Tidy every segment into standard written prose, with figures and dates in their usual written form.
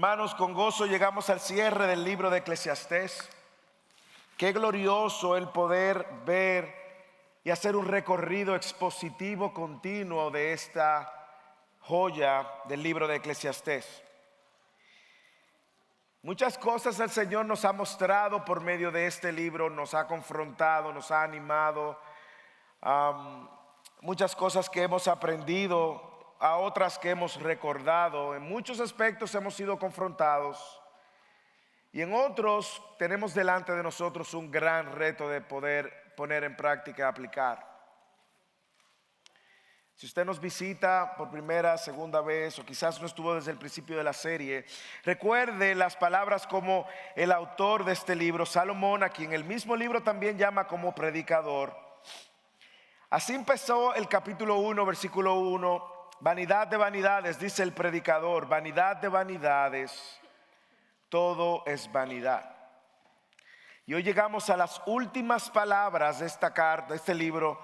Hermanos, con gozo llegamos al cierre del libro de Eclesiastés. Qué glorioso el poder ver y hacer un recorrido expositivo continuo de esta joya del libro de Eclesiastés. Muchas cosas el Señor nos ha mostrado por medio de este libro, nos ha confrontado, nos ha animado. Muchas cosas que hemos aprendido, a otras que hemos recordado. En muchos aspectos hemos sido confrontados y en otros tenemos delante de nosotros un gran reto de poder poner en práctica y aplicar. Si usted nos visita por primera, segunda vez o quizás no estuvo desde el principio de la serie, recuerde las palabras como el autor de este libro, Salomón, a quien el mismo libro también llama como predicador. Así empezó el capítulo 1, versículo 1. Vanidad de vanidades, dice el predicador, vanidad de vanidades, todo es vanidad. Y hoy llegamos a las últimas palabras de esta carta, de este libro,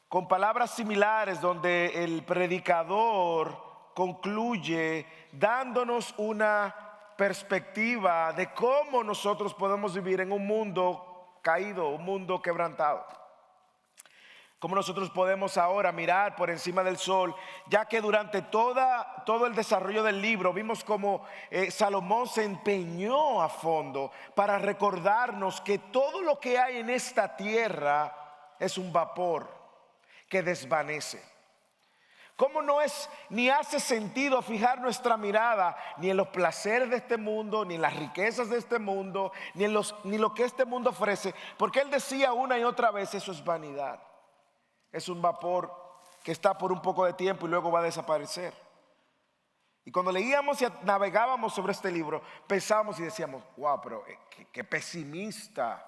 con palabras similares donde el predicador concluye dándonos una perspectiva de cómo nosotros podemos vivir en un mundo caído, un mundo quebrantado. Cómo nosotros podemos ahora mirar por encima del sol, ya que durante todo el desarrollo del libro vimos cómo Salomón se empeñó a fondo para recordarnos que todo lo que hay en esta tierra es un vapor que desvanece. Cómo no es ni hace sentido fijar nuestra mirada ni en los placeres de este mundo, ni en las riquezas de este mundo, ni lo que este mundo ofrece, porque él decía una y otra vez, eso es vanidad. Es un vapor que está por un poco de tiempo y luego va a desaparecer. Y cuando leíamos y navegábamos sobre este libro, pensábamos y decíamos, wow, pero qué pesimista.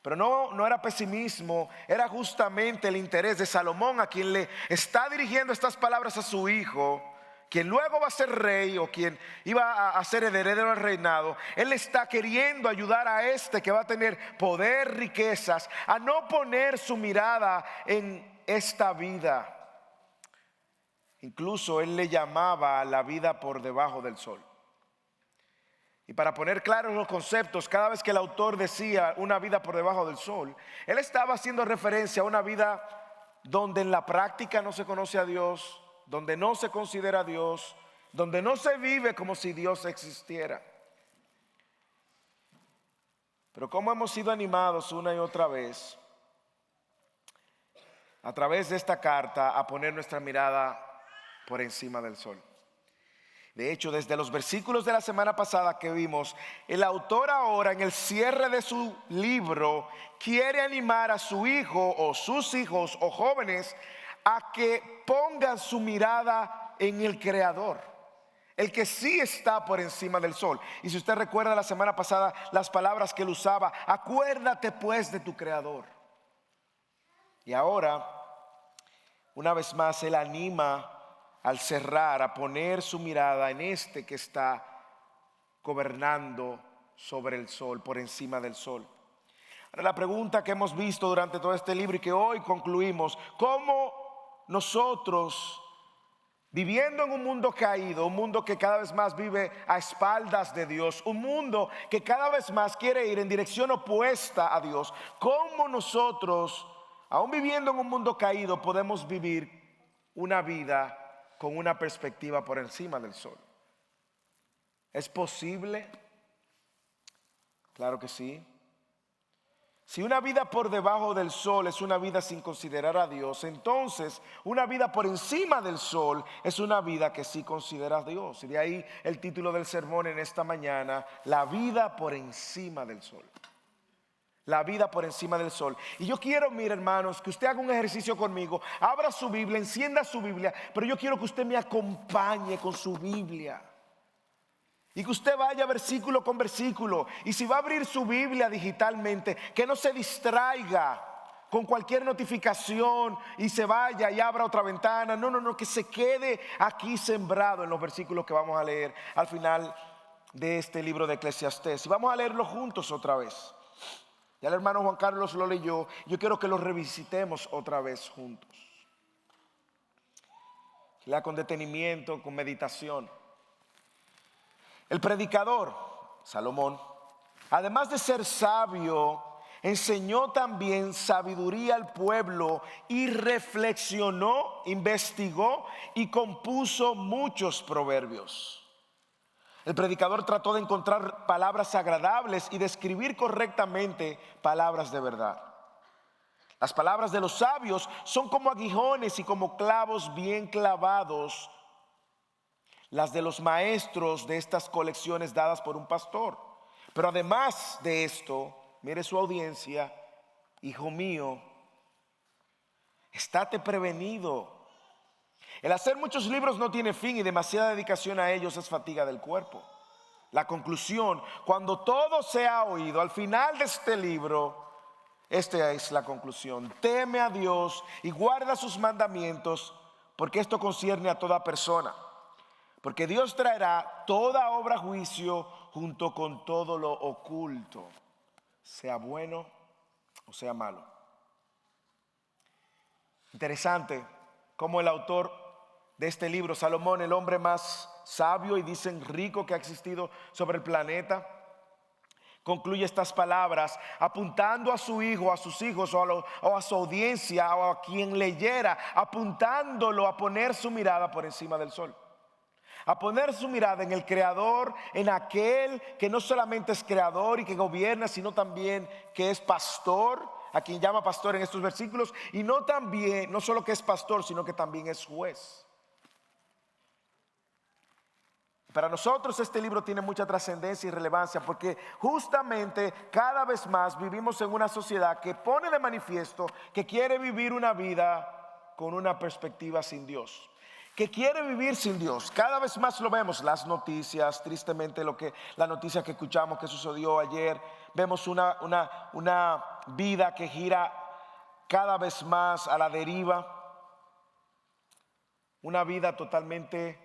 Pero no era pesimismo, era justamente el interés de Salomón, a quien le está dirigiendo estas palabras a su hijo, quien luego va a ser rey o quien iba a ser heredero del reinado. Él está queriendo ayudar a este que va a tener poder, riquezas, a no poner su mirada en esta vida. Incluso él le llamaba a la vida por debajo del sol. Y para poner claros los conceptos, cada vez que el autor decía una vida por debajo del sol, él estaba haciendo referencia a una vida donde en la práctica no se conoce a Dios, donde no se considera a Dios, donde no se vive como si Dios existiera. Pero como hemos sido animados una y otra vez a través de esta carta a poner nuestra mirada por encima del sol. De hecho, desde los versículos de la semana pasada que vimos, el autor ahora en el cierre de su libro quiere animar a su hijo o sus hijos o jóvenes a que pongan su mirada en el Creador, el que sí está por encima del sol. Y si usted recuerda la semana pasada las palabras que él usaba, acuérdate pues de tu Creador. Y ahora, una vez más, él anima al cerrar a poner su mirada en este que está gobernando sobre el sol, por encima del sol. Ahora, la pregunta que hemos visto durante todo este libro y que hoy concluimos: ¿cómo nosotros, viviendo en un mundo caído, un mundo que cada vez más vive a espaldas de Dios, un mundo que cada vez más quiere ir en dirección opuesta a Dios, cómo nosotros, aún viviendo en un mundo caído, podemos vivir una vida con una perspectiva por encima del sol? ¿Es posible? Claro que sí. Si una vida por debajo del sol es una vida sin considerar a Dios, entonces una vida por encima del sol es una vida que sí considera a Dios. Y de ahí el título del sermón en esta mañana: la vida por encima del sol. La vida por encima del sol. Y yo quiero, mire hermanos, que usted haga un ejercicio conmigo. Abra su Biblia, encienda su Biblia, pero yo quiero que usted me acompañe con su Biblia y que usted vaya versículo con versículo. Y si va a abrir su Biblia digitalmente, que no se distraiga con cualquier notificación y se vaya y abra otra ventana. No, que se quede aquí sembrado en los versículos que vamos a leer al final de este libro de Eclesiastés. Y vamos a leerlo juntos otra vez. Ya el hermano Juan Carlos lo leyó. Yo quiero que lo revisitemos otra vez juntos. Lea con detenimiento, con meditación. El predicador, Salomón, además de ser sabio, enseñó también sabiduría al pueblo y reflexionó, investigó y compuso muchos proverbios. El predicador trató de encontrar palabras agradables y de escribir correctamente palabras de verdad. Las palabras de los sabios son como aguijones y como clavos bien clavados. Las de los maestros de estas colecciones dadas por un pastor. Pero además de esto, mire su audiencia, hijo mío, estate prevenido. El hacer muchos libros no tiene fin y demasiada dedicación a ellos es fatiga del cuerpo. La conclusión, cuando todo se ha oído, al final de este libro, esta es la conclusión: teme a Dios y guarda sus mandamientos, porque esto concierne a toda persona. Porque Dios traerá toda obra a juicio junto con todo lo oculto, sea bueno o sea malo. Interesante cómo el autor de este libro, Salomón, el hombre más sabio y dicen rico que ha existido sobre el planeta, concluye estas palabras apuntando a su hijo, a sus hijos o a su audiencia o a quien leyera, apuntándolo a poner su mirada por encima del sol. A poner su mirada en el Creador, en aquel que no solamente es creador y que gobierna, sino también que es pastor, a quien llama pastor en estos versículos, y no solo que es pastor, sino que también es juez. Para nosotros este libro tiene mucha trascendencia y relevancia porque justamente cada vez más vivimos en una sociedad que pone de manifiesto que quiere vivir una vida con una perspectiva sin Dios, que quiere vivir sin Dios. Cada vez más lo vemos, las noticias, tristemente la noticia que escuchamos que sucedió ayer, vemos una vida que gira cada vez más a la deriva, una vida totalmente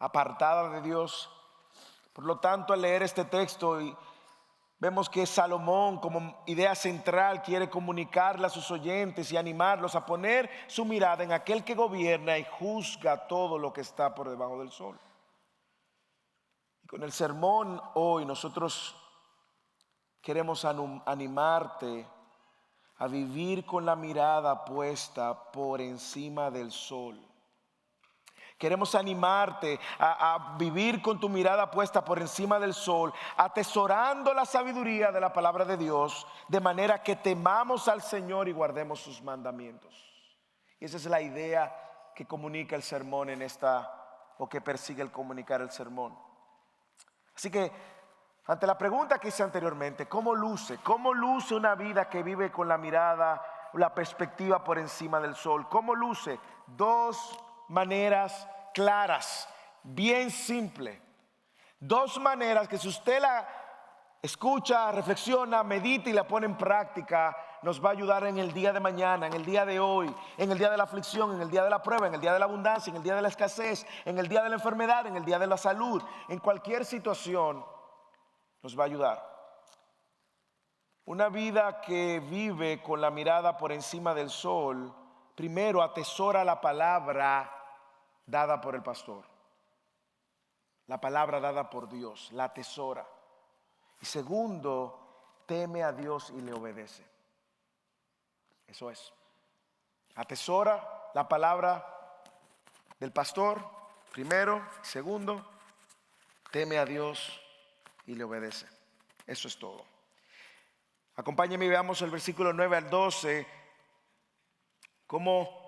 apartada de Dios. Por lo tanto, al leer este texto vemos que Salomón, como idea central, quiere comunicarle a sus oyentes y animarlos a poner su mirada en aquel que gobierna y juzga todo lo que está por debajo del sol. Y con el sermón hoy nosotros queremos animarte a vivir con la mirada puesta por encima del sol. Queremos animarte a vivir con tu mirada puesta por encima del sol, atesorando la sabiduría de la palabra de Dios, de manera que temamos al Señor y guardemos sus mandamientos. Y esa es la idea que comunica el sermón o que persigue el comunicar el sermón. Así que, ante la pregunta que hice anteriormente, ¿cómo luce una vida que vive con la mirada, la perspectiva por encima del sol? ¿Cómo luce? Dos maneras claras, bien simple. Dos maneras que si usted la escucha, reflexiona, medita y la pone en práctica, nos va a ayudar en el día de mañana, en el día de hoy, en el día de la aflicción, en el día de la prueba, en el día de la abundancia, en el día de la escasez, en el día de la enfermedad, en el día de la salud. En cualquier situación nos va a ayudar. Una vida que vive con la mirada por encima del sol, primero atesora la palabra dada por el pastor, la palabra dada por Dios, la atesora. Y segundo, teme a Dios y le obedece. Eso es, atesora la palabra del pastor, primero. Segundo, teme a Dios y le obedece. Eso es todo. Acompáñenme y veamos el versículo 9 al 12, cómo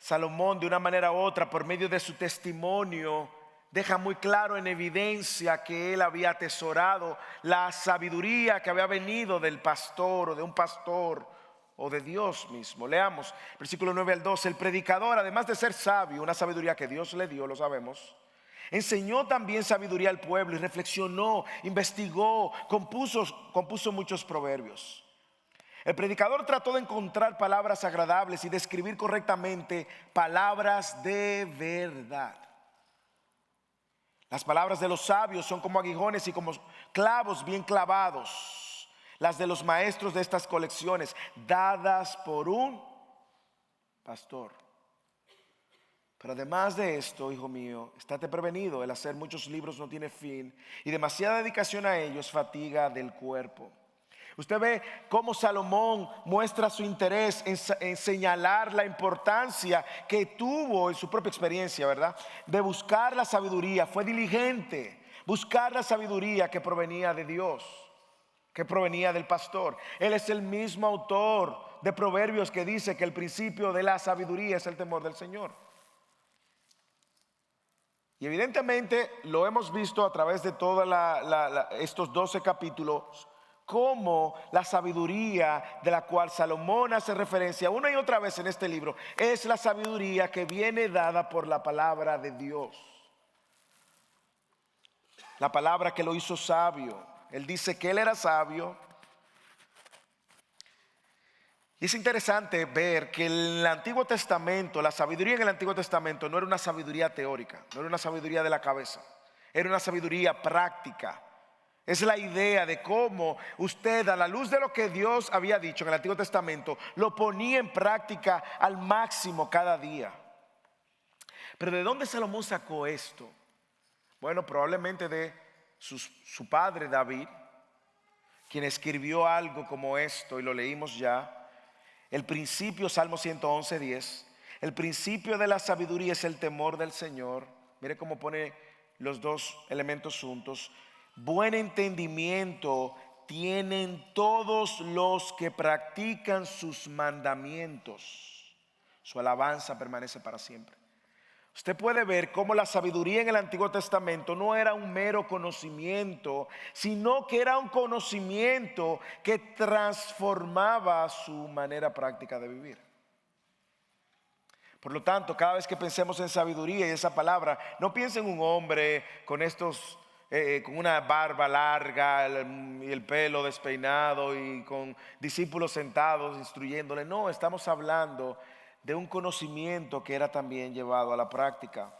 Salomón, de una manera u otra, por medio de su testimonio, deja muy claro en evidencia que él había atesorado la sabiduría que había venido del pastor o de un pastor o de Dios mismo. Leamos versículo 9 al 12. El predicador, además de ser sabio, una sabiduría que Dios le dio, lo sabemos, enseñó también sabiduría al pueblo y reflexionó, investigó, compuso muchos proverbios. El predicador trató de encontrar palabras agradables y de escribir correctamente palabras de verdad. Las palabras de los sabios son como aguijones y como clavos bien clavados. Las de los maestros de estas colecciones, dadas por un pastor. Pero además de esto, hijo mío, estate prevenido, el hacer muchos libros no tiene fin y demasiada dedicación a ellos fatiga del cuerpo. Usted ve cómo Salomón muestra su interés en señalar la importancia que tuvo en su propia experiencia, ¿verdad? De buscar la sabiduría. Fue diligente, buscar la sabiduría que provenía de Dios, que provenía del pastor. Él es el mismo autor de Proverbios que dice que el principio de la sabiduría es el temor del Señor. Y evidentemente lo hemos visto a través de todos estos 12 capítulos, como la sabiduría de la cual Salomón hace referencia una y otra vez en este libro es la sabiduría que viene dada por la palabra de Dios. La palabra que lo hizo sabio. Él dice que él era sabio. Y es interesante ver que en el Antiguo Testamento, la sabiduría en el Antiguo Testamento no era una sabiduría teórica, no era una sabiduría de la cabeza, era una sabiduría práctica. Es la idea de cómo usted, a la luz de lo que Dios había dicho en el Antiguo Testamento, lo ponía en práctica al máximo cada día. Pero ¿de dónde Salomón sacó esto? Bueno, probablemente de su padre David, quien escribió algo como esto y lo leímos ya. El principio, Salmo 111:10, el principio de la sabiduría es el temor del Señor. Mire cómo pone los dos elementos juntos. Buen entendimiento tienen todos los que practican sus mandamientos. Su alabanza permanece para siempre. Usted puede ver cómo la sabiduría en el Antiguo Testamento no era un mero conocimiento, sino que era un conocimiento que transformaba su manera práctica de vivir. Por lo tanto, cada vez que pensemos en sabiduría y esa palabra, no piensen en un hombre con con una barba larga y el pelo despeinado y con discípulos sentados instruyéndole. No, estamos hablando de un conocimiento que era también llevado a la práctica.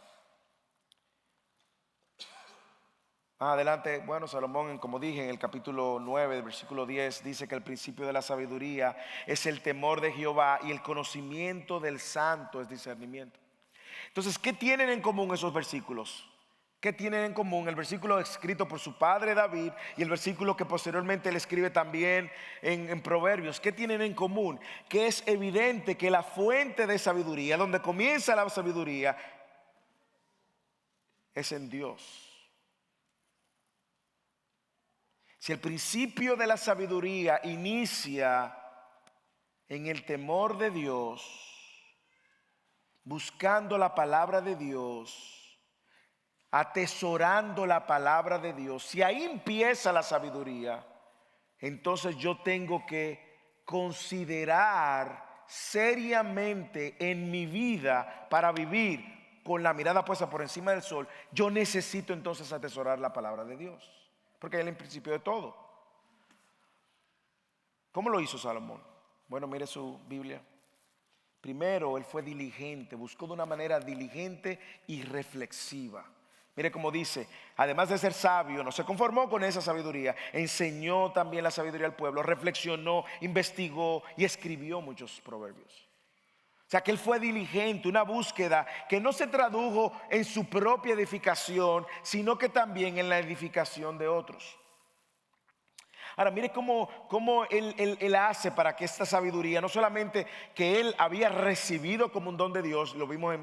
Más adelante, bueno, Salomón, como dije en el capítulo 9, versículo 10, dice que el principio de la sabiduría es el temor de Jehová y el conocimiento del santo es discernimiento. Entonces, ¿qué tienen en común esos versículos? ¿Qué tienen en común el versículo escrito por su padre David y el versículo que posteriormente él escribe también en Proverbios? ¿Qué tienen en común? Que es evidente que la fuente de sabiduría, donde comienza la sabiduría, es en Dios. Si el principio de la sabiduría inicia en el temor de Dios, buscando la palabra de Dios, atesorando la palabra de Dios, si ahí empieza la sabiduría, entonces yo tengo que considerar seriamente en mi vida para vivir con la mirada puesta por encima del sol. Yo necesito entonces atesorar la palabra de Dios, porque es el principio de todo. ¿Cómo lo hizo Salomón? Bueno, mire su Biblia. Primero, él fue diligente, buscó de una manera diligente y reflexiva. Mire cómo dice, además de ser sabio, no se conformó con esa sabiduría, enseñó también la sabiduría al pueblo, reflexionó, investigó y escribió muchos proverbios. O sea que él fue diligente, una búsqueda que no se tradujo en su propia edificación, sino que también en la edificación de otros. Ahora mire cómo él hace para que esta sabiduría, no solamente que él había recibido como un don de Dios, lo vimos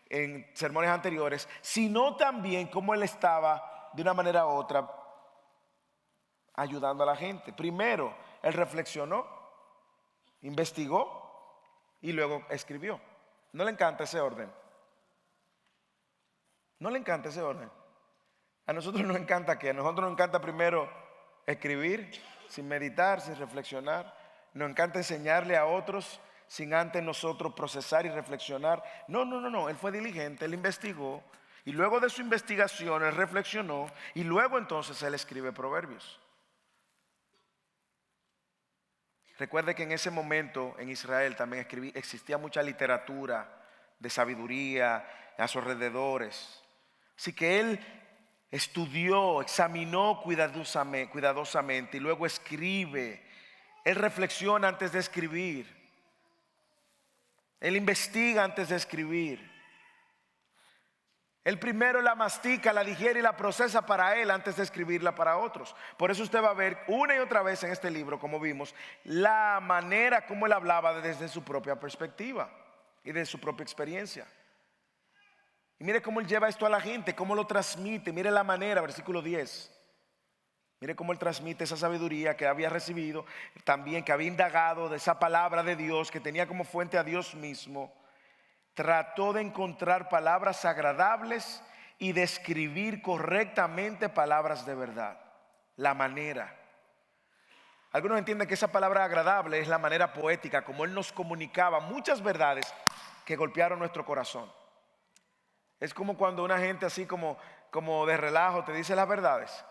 en sermones anteriores, sino también cómo él estaba de una manera u otra ayudando a la gente. Primero, él reflexionó, investigó y luego escribió. ¿No le encanta ese orden? ¿No le encanta ese orden? A nosotros nos encanta que a nosotros nos encanta primero escribir sin meditar, sin reflexionar. Nos encanta enseñarle a otros sin antes nosotros procesar y reflexionar. No, él fue diligente, él investigó y luego de su investigación él reflexionó y luego entonces él escribe Proverbios. Recuerde que en ese momento en Israel también existía mucha literatura de sabiduría a sus alrededores. Así que él estudió, examinó cuidadosamente y luego escribe. Él reflexiona antes de escribir. Él investiga antes de escribir. Él primero la mastica, la digiere y la procesa para él antes de escribirla para otros. Por eso usted va a ver una y otra vez en este libro, como vimos, la manera como él hablaba desde su propia perspectiva y de su propia experiencia. Y mire cómo él lleva esto a la gente, cómo lo transmite. Mire la manera, versículo 10. Mire cómo él transmite esa sabiduría que había recibido, también que había indagado de esa palabra de Dios, que tenía como fuente a Dios mismo. Trató de encontrar palabras agradables y de escribir correctamente palabras de verdad. La manera. Algunos entienden que esa palabra agradable es la manera poética, como él nos comunicaba muchas verdades que golpearon nuestro corazón. Es como cuando una gente así como de relajo te dice las verdades.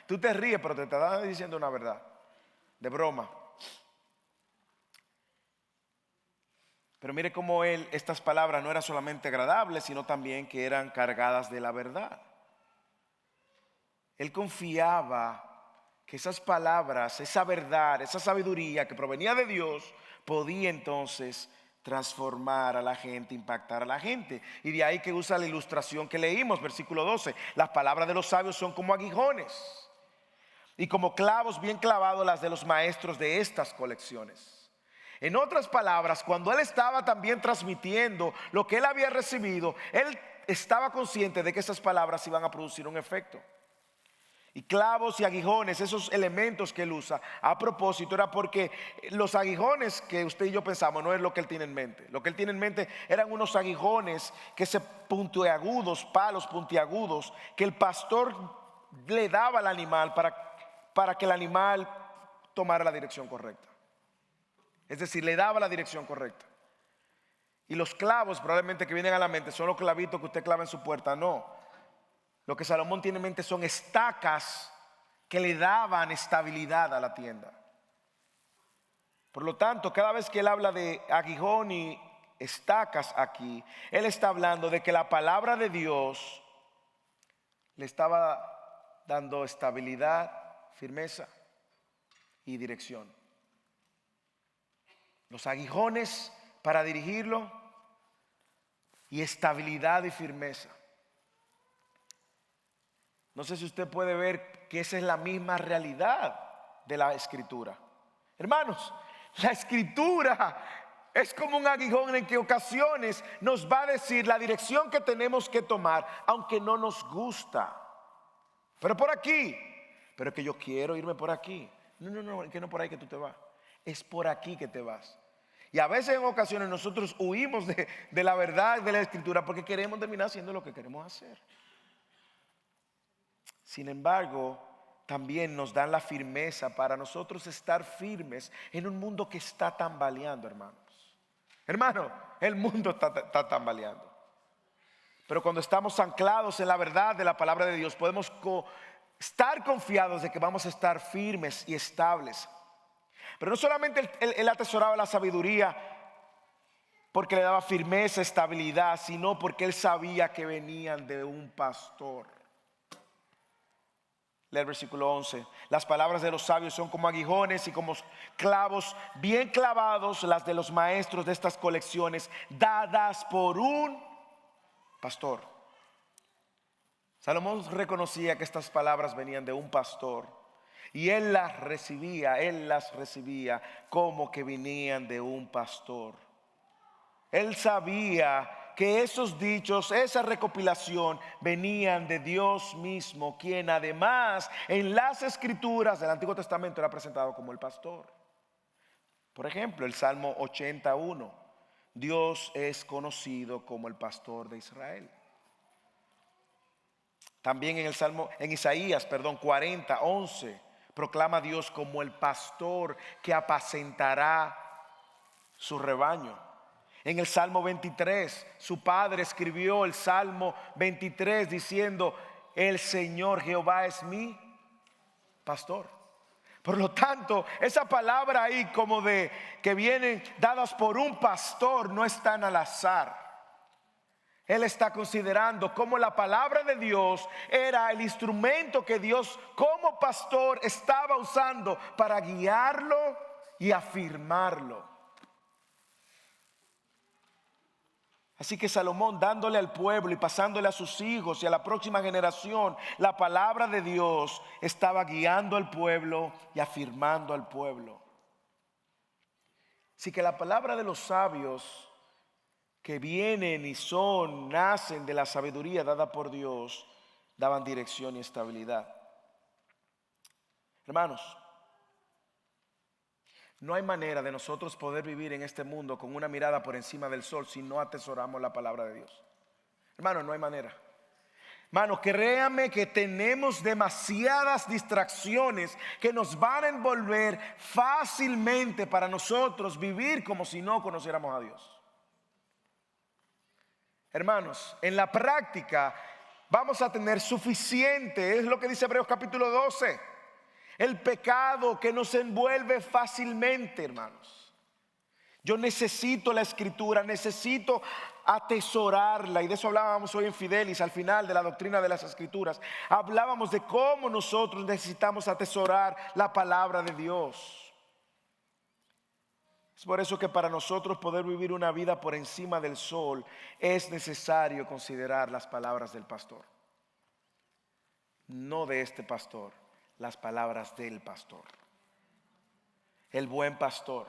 Tú te ríes, pero te está diciendo una verdad, de broma. Pero mire cómo estas palabras no eran solamente agradables, sino también que eran cargadas de la verdad. Él confiaba que esas palabras, esa verdad, esa sabiduría que provenía de Dios, podía entonces transformar a la gente, impactar a la gente. Y de ahí que usa la ilustración que leímos, versículo 12. Las palabras de los sabios son como aguijones y como clavos bien clavados las de los maestros de estas colecciones. En otras palabras, cuando él estaba también transmitiendo lo que él había recibido, él estaba consciente de que esas palabras iban a producir un efecto. Y clavos y aguijones, esos elementos que él usa, a propósito, era porque los aguijones que usted y yo pensamos no es lo que él tiene en mente. Lo que él tiene en mente eran unos aguijones que se puntiagudos, palos puntiagudos, que el pastor le daba al animal para que el animal tomara la dirección correcta. Es decir, le daba la dirección correcta. Y los clavos probablemente que vienen a la mente son los clavitos que usted clava en su puerta. No. Lo que Salomón tiene en mente son estacas que le daban estabilidad a la tienda. Por lo tanto, cada vez que él habla de aguijón y estacas aquí, él está hablando de que la palabra de Dios le estaba dando estabilidad, firmeza y dirección. Los aguijones para dirigirlo y estabilidad y firmeza. No sé si usted puede ver que esa es la misma realidad de la escritura. Hermanos, la escritura es como un aguijón en que ocasiones nos va a decir la dirección que tenemos que tomar, aunque no nos gusta. Pero por aquí, pero es que yo quiero irme por aquí. No, es que no por ahí que tú te vas. Es por aquí que te vas. Y a veces en ocasiones nosotros huimos de la verdad de la escritura porque queremos terminar haciendo lo que queremos hacer. Sin embargo, también nos dan la firmeza para nosotros estar firmes en un mundo que está tambaleando, hermanos. Hermano, el mundo está tambaleando. Pero cuando estamos anclados en la verdad de la palabra de Dios, podemos estar confiados de que vamos a estar firmes y estables. Pero no solamente él atesoraba la sabiduría porque le daba firmeza, estabilidad, sino porque él sabía que venían de un pastor. Lee el versículo 11. Las palabras de los sabios son como aguijones y como clavos bien clavados, las de los maestros de estas colecciones, dadas por un pastor. Salomón reconocía que estas palabras venían de un pastor y él las recibía como que venían de un pastor. Él sabía que esos dichos, esa recopilación venían de Dios mismo, quien además en las escrituras del Antiguo Testamento era presentado como el pastor. Por ejemplo, el Salmo 81, Dios es conocido como el pastor de Israel. También en Isaías 40, 11, proclama a Dios como el pastor que apacentará su rebaño. En el Salmo 23, su padre escribió el Salmo 23 diciendo: el Señor Jehová es mi pastor. Por lo tanto, esa palabra ahí como de que vienen dadas por un pastor no están al azar. Él está considerando cómo la palabra de Dios era el instrumento que Dios como pastor estaba usando para guiarlo y afirmarlo. Así que Salomón, dándole al pueblo y pasándole a sus hijos y a la próxima generación la palabra de Dios, estaba guiando al pueblo y afirmando al pueblo. Así que la palabra de los sabios que vienen y nacen de la sabiduría dada por Dios, daban dirección y estabilidad. Hermanos, no hay manera de nosotros poder vivir en este mundo con una mirada por encima del sol si no atesoramos la palabra de Dios. Hermano, no hay manera. Hermano, créame que tenemos demasiadas distracciones que nos van a envolver fácilmente para nosotros vivir como si no conociéramos a Dios. Hermanos, en la práctica vamos a tener suficiente, es lo que dice Hebreos capítulo 12. El pecado que nos envuelve fácilmente, hermanos. Yo necesito la escritura, necesito atesorarla. Y de eso hablábamos hoy en Fidelis, al final de la doctrina de las escrituras. Hablábamos de cómo nosotros necesitamos atesorar la palabra de Dios. Es por eso que para nosotros poder vivir una vida por encima del sol es necesario considerar las palabras del pastor. No de este pastor, las palabras del pastor. El buen pastor,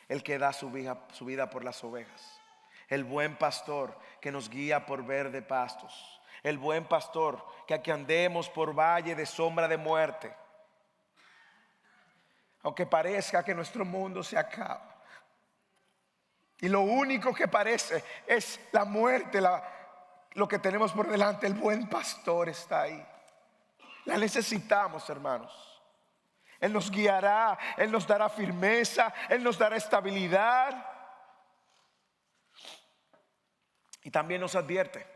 el que da su vida por las ovejas. El buen pastor que nos guía por verde pastos. El buen pastor que aunque andemos por valle de sombra de muerte, aunque parezca que nuestro mundo se acaba y lo único que parece es la muerte, lo que tenemos por delante, el buen pastor está ahí. La necesitamos, hermanos. Él nos guiará, Él nos dará firmeza, Él nos dará estabilidad. Y también nos advierte.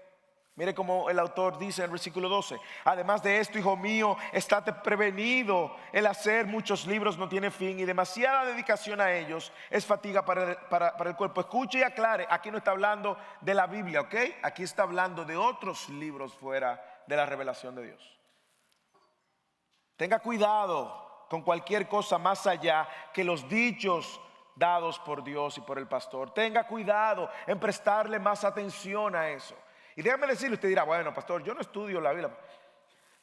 Mire como el autor dice en el versículo 12: además de esto, hijo mío, estate prevenido. El hacer muchos libros no tiene fin y demasiada dedicación a ellos es fatiga para el cuerpo. Escuche y aclare, aquí no está hablando de la Biblia, ¿ok? Aquí está hablando de otros libros fuera de la revelación de Dios. Tenga cuidado con cualquier cosa más allá que los dichos dados por Dios y por el pastor. Tenga cuidado en prestarle más atención a eso. Y déjame decirle, usted dirá, bueno, pastor, yo no estudio la Biblia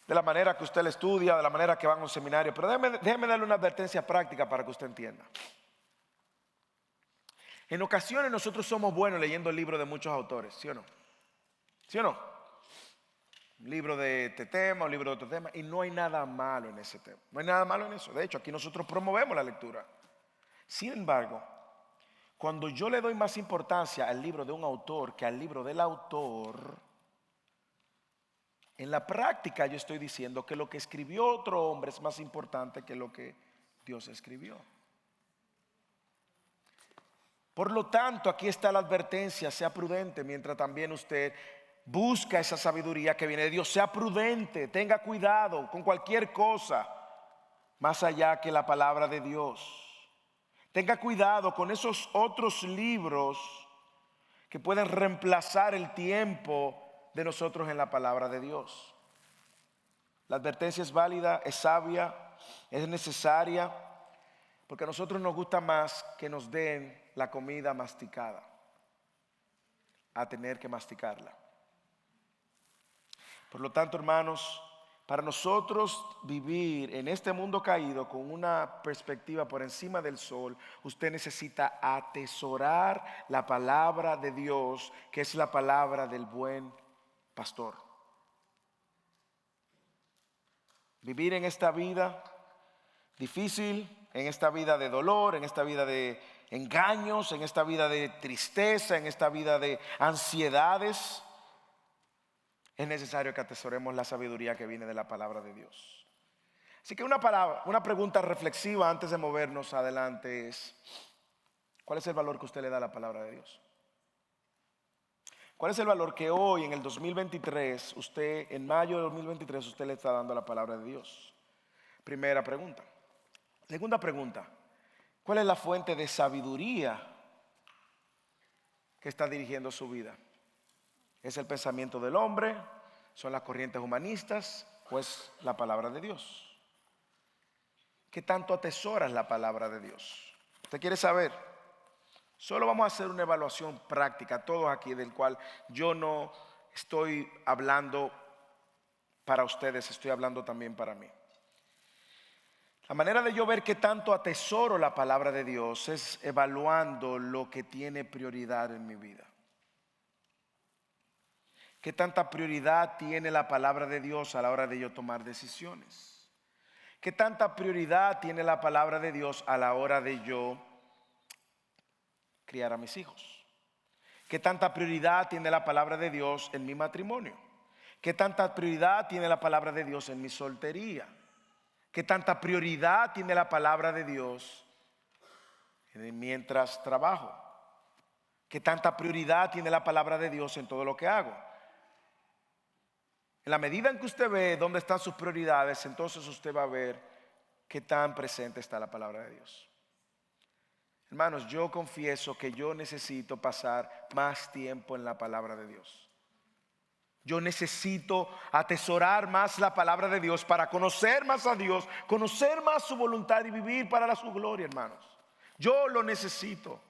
de la manera que usted la estudia, de la manera que va a un seminario. Pero déjeme darle una advertencia práctica para que usted entienda. En ocasiones nosotros somos buenos leyendo el libro de muchos autores, ¿sí o no? ¿Sí o no? Un libro de este tema, un libro de otro tema, y no hay nada malo en ese tema. No hay nada malo en eso. De hecho, aquí nosotros promovemos la lectura. Sin embargo, cuando yo le doy más importancia al libro de un autor que al libro del autor, en la práctica yo estoy diciendo que lo que escribió otro hombre es más importante que lo que Dios escribió. Por lo tanto, aquí está la advertencia: sea prudente mientras también usted busca esa sabiduría que viene de Dios. Sea prudente, tenga cuidado con cualquier cosa más allá que la palabra de Dios. Tenga cuidado con esos otros libros que pueden reemplazar el tiempo de nosotros en la palabra de Dios. La advertencia es válida, es sabia, es necesaria, porque a nosotros nos gusta más que nos den la comida masticada a tener que masticarla. Por lo tanto, hermanos, para nosotros vivir en este mundo caído con una perspectiva por encima del sol, usted necesita atesorar la palabra de Dios, que es la palabra del buen pastor. Vivir en esta vida difícil, en esta vida de dolor, en esta vida de engaños, en esta vida de tristeza, en esta vida de ansiedades, es necesario que atesoremos la sabiduría que viene de la palabra de Dios. Así que una pregunta reflexiva antes de movernos adelante es: ¿cuál es el valor que usted le da a la palabra de Dios? ¿Cuál es el valor que hoy en el 2023, en mayo de 2023, usted le está dando a la palabra de Dios? Primera pregunta. Segunda pregunta: ¿cuál es la fuente de sabiduría que está dirigiendo su vida? ¿Es el pensamiento del hombre? ¿Son las corrientes humanistas? ¿O es la palabra de Dios? ¿Qué tanto atesoras la palabra de Dios? ¿Usted quiere saber Solo vamos a hacer una evaluación práctica, todos aquí, del cual yo no estoy hablando para ustedes, estoy hablando también para mí. La manera de yo ver qué tanto atesoro la palabra de Dios es evaluando lo que tiene prioridad en mi vida. ¿Qué tanta prioridad tiene la palabra de Dios a la hora de yo tomar decisiones? ¿Qué tanta prioridad tiene la palabra de Dios a la hora de yo criar a mis hijos? ¿Qué tanta prioridad tiene la palabra de Dios en mi matrimonio? ¿Qué tanta prioridad tiene la palabra de Dios en mi soltería? ¿Qué tanta prioridad tiene la palabra de Dios mientras trabajo? ¿Qué tanta prioridad tiene la palabra de Dios en todo lo que hago? En la medida en que usted ve dónde están sus prioridades, entonces usted va a ver qué tan presente está la palabra de Dios. Hermanos, yo confieso que yo necesito pasar más tiempo en la palabra de Dios. Yo necesito atesorar más la palabra de Dios para conocer más a Dios, conocer más su voluntad y vivir para su gloria, hermanos. Yo lo necesito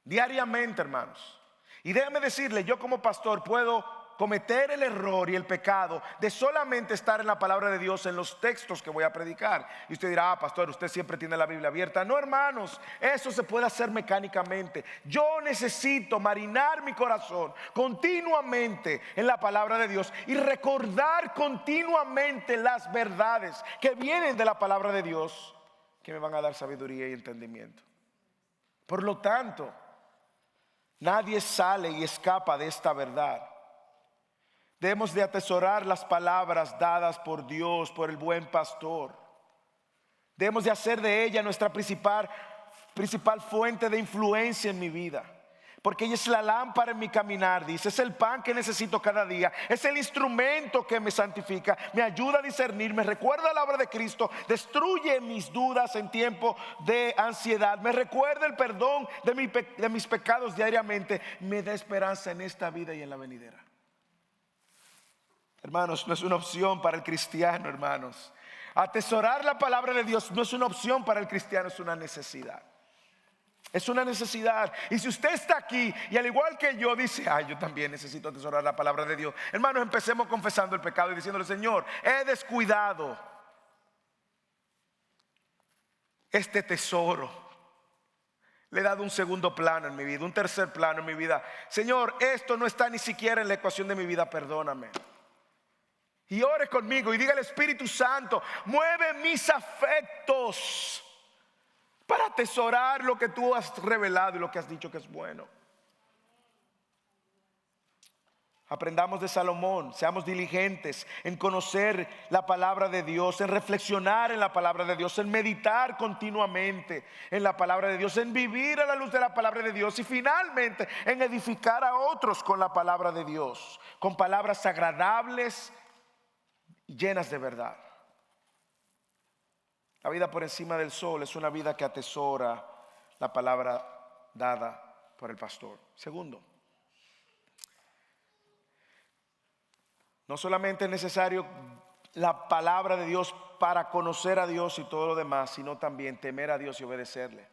diariamente, hermanos. Y déjame decirle, yo como pastor puedo cometer el error y el pecado de solamente estar en la palabra de Dios en los textos que voy a predicar. Y usted dirá, pastor, usted siempre tiene la Biblia abierta. No, hermanos, eso se puede hacer mecánicamente. Yo necesito marinar mi corazón continuamente en la palabra de Dios y recordar continuamente las verdades que vienen de la palabra de Dios, que me van a dar sabiduría y entendimiento. Por lo tanto, nadie sale y escapa de esta verdad. Debemos de atesorar las palabras dadas por Dios, por el buen pastor. Debemos de hacer de ella nuestra principal fuente de influencia en mi vida. Porque ella es la lámpara en mi caminar, dice. Es el pan que necesito cada día. Es el instrumento que me santifica. Me ayuda a discernir. Me recuerda la obra de Cristo. Destruye mis dudas en tiempo de ansiedad. Me recuerda el perdón de mis pecados diariamente. Me da esperanza en esta vida y en la venidera. Hermanos, no es una opción para el cristiano, hermanos. Atesorar la palabra de Dios no es una opción para el cristiano, es una necesidad. Es una necesidad. Y si usted está aquí y al igual que yo dice, yo también necesito atesorar la palabra de Dios. Hermanos, empecemos confesando el pecado y diciéndole, Señor, he descuidado este tesoro. Le he dado un segundo plano en mi vida, un tercer plano en mi vida. Señor, esto no está ni siquiera en la ecuación de mi vida, perdóname. Y ore conmigo y diga al Espíritu Santo, mueve mis afectos para atesorar lo que tú has revelado y lo que has dicho que es bueno. Aprendamos de Salomón, seamos diligentes en conocer la palabra de Dios, en reflexionar en la palabra de Dios, en meditar continuamente en la palabra de Dios, en vivir a la luz de la palabra de Dios y finalmente en edificar a otros con la palabra de Dios, con palabras agradables, llenas de verdad. La vida por encima del sol es una vida que atesora la palabra dada por el pastor. Segundo, no solamente es necesario la palabra de Dios para conocer a Dios y todo lo demás, sino también temer a Dios y obedecerle.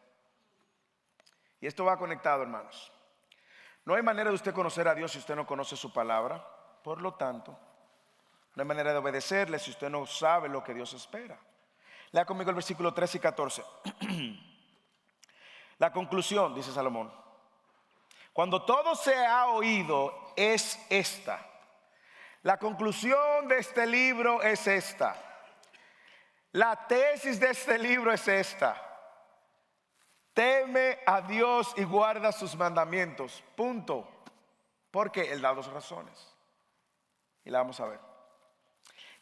Y esto va conectado, hermanos. No hay manera de usted conocer a Dios si usted no conoce su palabra. Por lo tanto, no hay manera de obedecerle si usted no sabe lo que Dios espera. Lea conmigo el versículo 13 y 14. La conclusión, dice Salomón, cuando todo se ha oído, es esta. La conclusión de este libro es esta. La tesis de este libro es esta. Teme a Dios y guarda sus mandamientos. Punto. Porque Él da dos razones. Y la vamos a ver.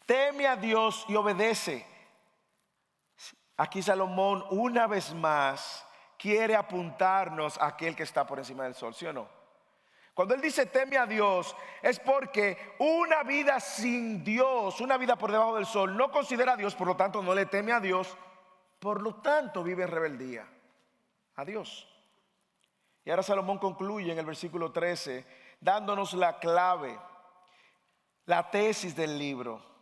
Teme a Dios y obedece. Aquí Salomón una vez más quiere apuntarnos a aquel que está por encima del sol, ¿sí o no? Cuando él dice teme a Dios es porque una vida sin Dios, una vida por debajo del sol, no considera a Dios, por lo tanto no le teme a Dios, por lo tanto vive en rebeldía a Dios. Y ahora Salomón concluye en el versículo 13 dándonos la clave, la tesis del libro.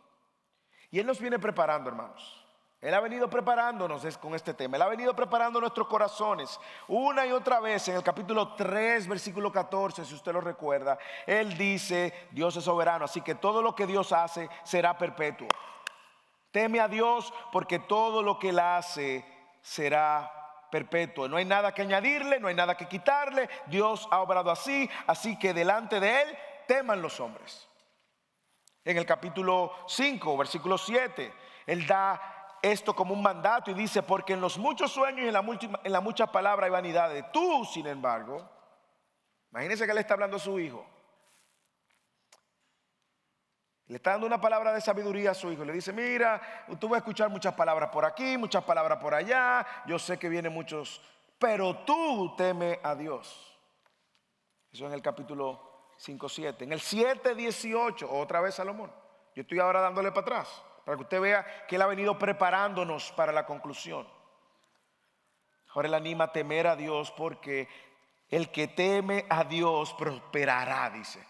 Y él nos viene preparando, hermanos. Él ha venido preparándonos con este tema. Él ha venido preparando nuestros corazones una y otra vez. En el capítulo 3, versículo 14, si usted lo recuerda, Él dice, Dios es soberano, así que todo lo que Dios hace será perpetuo. Teme a Dios porque todo lo que Él hace será perpetuo. No hay nada que añadirle, no hay nada que quitarle. Dios ha obrado así, así que delante de Él teman los hombres. En el capítulo 5, versículo 7, Él da esto como un mandato y dice, porque en los muchos sueños y en la mucha palabra hay vanidades. Tú, sin embargo, imagínense que le está hablando a su hijo. Le está dando una palabra de sabiduría a su hijo. Le dice, mira, tú vas a escuchar muchas palabras por aquí, muchas palabras por allá. Yo sé que vienen muchos, pero tú teme a Dios. Eso en el capítulo 5:7. En el 7:18, otra vez Salomón. Yo estoy ahora dándole para atrás, para que usted vea que Él ha venido preparándonos para la conclusión. Ahora Él anima a temer a Dios porque el que teme a Dios prosperará, dice.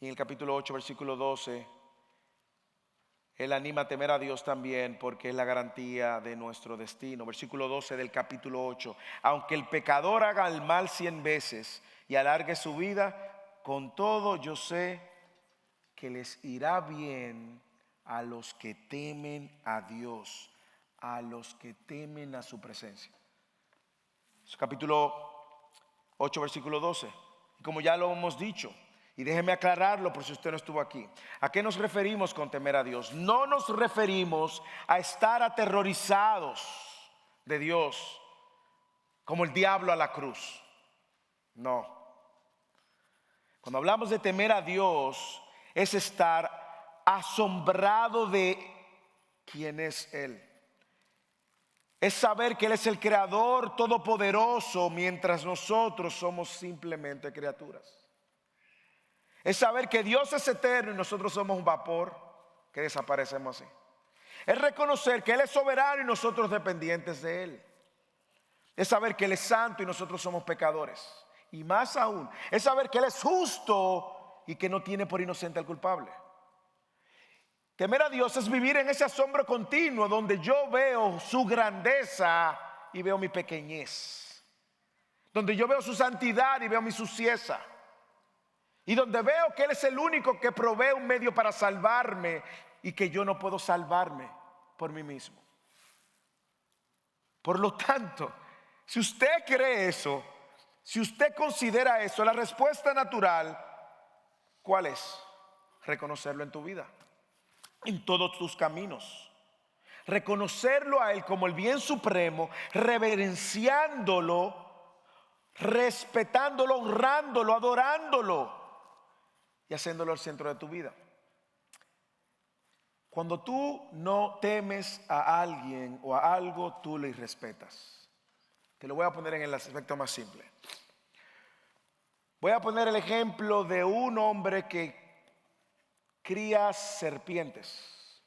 Y en el capítulo 8, versículo 12, Él anima a temer a Dios también porque es la garantía de nuestro destino. Versículo 12 del capítulo 8. Aunque el pecador haga el mal 100 veces y alargue su vida, con todo yo sé que les irá bien a los que temen a Dios, a los que temen a su presencia. Es capítulo 8, versículo 12. Y como ya lo hemos dicho, y déjeme aclararlo por si usted no estuvo aquí. ¿A qué nos referimos con temer a Dios? No nos referimos a estar aterrorizados de Dios como el diablo a la cruz. No. Cuando hablamos de temer a Dios, es estar asombrado de quién es Él. Es saber que Él es el creador todopoderoso mientras nosotros somos simplemente criaturas. Es saber que Dios es eterno y nosotros somos un vapor que desaparecemos así. Es reconocer que Él es soberano y nosotros dependientes de Él. Es saber que Él es santo y nosotros somos pecadores. Y más aún, es saber que Él es justo y que no tiene por inocente al culpable. Temer a Dios es vivir en ese asombro continuo donde yo veo su grandeza y veo mi pequeñez. Donde yo veo su santidad y veo mi suciedad. Y donde veo que Él es el único que provee un medio para salvarme y que yo no puedo salvarme por mí mismo. Por lo tanto, si usted cree eso, si usted considera eso, la respuesta natural, ¿cuál es? Reconocerlo en tu vida, en todos tus caminos. Reconocerlo a Él como el bien supremo, reverenciándolo, respetándolo, honrándolo, adorándolo y haciéndolo el centro de tu vida. Cuando tú no temes a alguien o a algo, tú le irrespetas. Te lo voy a poner en el aspecto más simple. Voy a poner el ejemplo de un hombre que cría serpientes,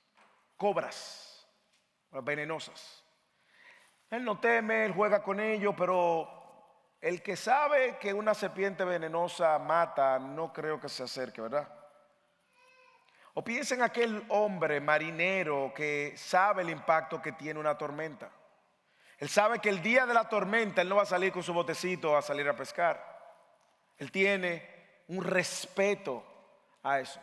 cobras venenosas. Él no teme, él juega con ellos, pero el que sabe que una serpiente venenosa mata, no creo que se acerque, ¿verdad? O piensen en aquel hombre marinero que sabe el impacto que tiene una tormenta. Él sabe que el día de la tormenta él no va a salir con su botecito a salir a pescar. Él tiene un respeto a eso.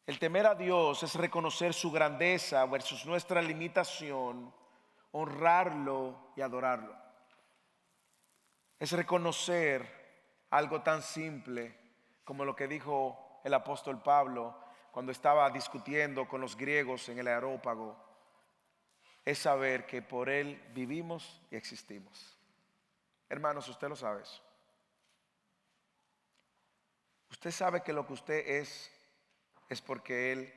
El temer a Dios es reconocer su grandeza versus nuestra limitación, honrarlo y adorarlo. Es reconocer algo tan simple como lo que dijo el apóstol Pablo cuando estaba discutiendo con los griegos en el Areópago. Es saber que por Él vivimos y existimos. Hermanos, usted lo sabe eso. Usted sabe que lo que usted es porque Él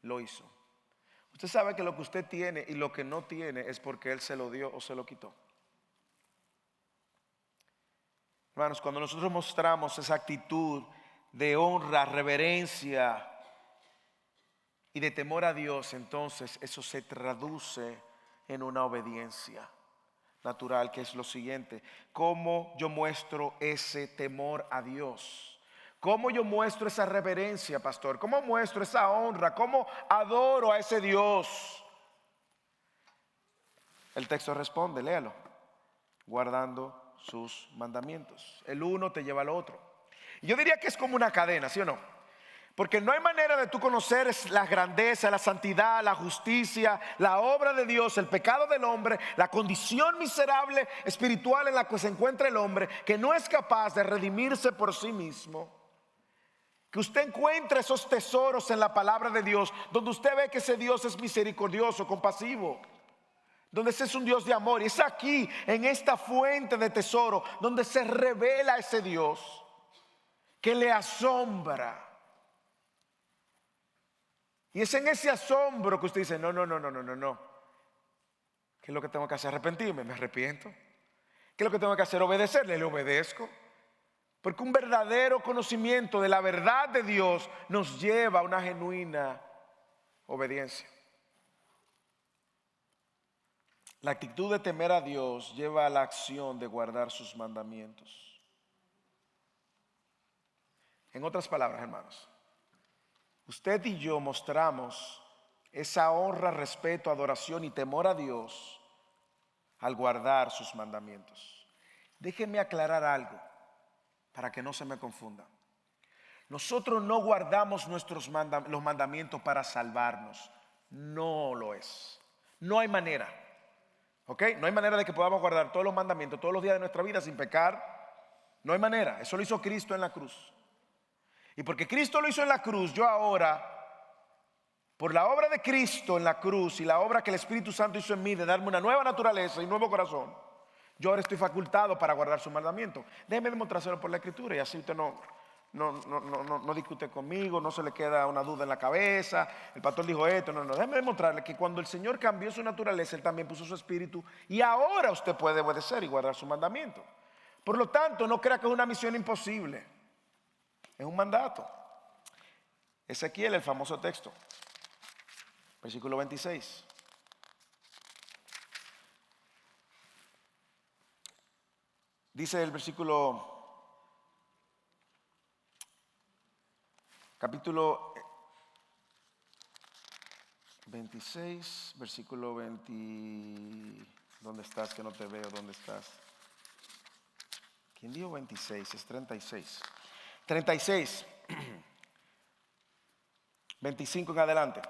lo hizo. Usted sabe que lo que usted tiene y lo que no tiene es porque Él se lo dio o se lo quitó. Hermanos, cuando nosotros mostramos esa actitud de honra, reverencia y de temor a Dios, entonces eso se traduce en una obediencia natural, que es lo siguiente: ¿cómo yo muestro ese temor a Dios? ¿Cómo yo muestro esa reverencia, pastor? ¿Cómo muestro esa honra? ¿Cómo adoro a ese Dios? El texto responde, léalo, guardando sus mandamientos. El uno te lleva al otro. Y yo diría que es como una cadena, ¿sí o no? Porque no hay manera de tú conocer la grandeza, la santidad, la justicia, la obra de Dios, el pecado del hombre, la condición miserable espiritual en la que se encuentra el hombre, que no es capaz de redimirse por sí mismo. Que usted encuentre esos tesoros en la palabra de Dios, donde usted ve que ese Dios es misericordioso, compasivo, donde ese es un Dios de amor. Y es aquí, en esta fuente de tesoro, donde se revela ese Dios que le asombra. Y es en ese asombro que usted dice, no. ¿Qué es lo que tengo que hacer? Arrepentirme, me arrepiento. ¿Qué es lo que tengo que hacer? Obedecerle, le obedezco. Porque un verdadero conocimiento de la verdad de Dios nos lleva a una genuina obediencia. La actitud de temer a Dios lleva a la acción de guardar sus mandamientos. En otras palabras, hermanos, usted y yo mostramos esa honra, respeto, adoración y temor a Dios al guardar sus mandamientos. Déjenme aclarar algo para que no se me confunda. Nosotros no guardamos los mandamientos para salvarnos. No lo es. No hay manera. ¿Ok? No hay manera de que podamos guardar todos los mandamientos todos los días de nuestra vida sin pecar. No hay manera. Eso lo hizo Cristo en la cruz. Y porque Cristo lo hizo en la cruz, yo ahora, por la obra de Cristo en la cruz y la obra que el Espíritu Santo hizo en mí de darme una nueva naturaleza y un nuevo corazón, yo ahora estoy facultado para guardar su mandamiento. Déjeme demostrárselo por la Escritura y así usted no discute conmigo, no se le queda una duda en la cabeza. El pastor dijo esto, déjeme demostrarle que cuando el Señor cambió su naturaleza, Él también puso su espíritu y ahora usted puede obedecer y guardar su mandamiento. Por lo tanto, no crea que es una misión imposible, es un mandato. Ezequiel, el famoso texto, versículo 26. Dice el versículo, capítulo 26, versículo 20. ¿Dónde estás? Que no te veo. ¿Dónde estás? ¿Quién dijo 26? Es 36. 36. 25 en adelante.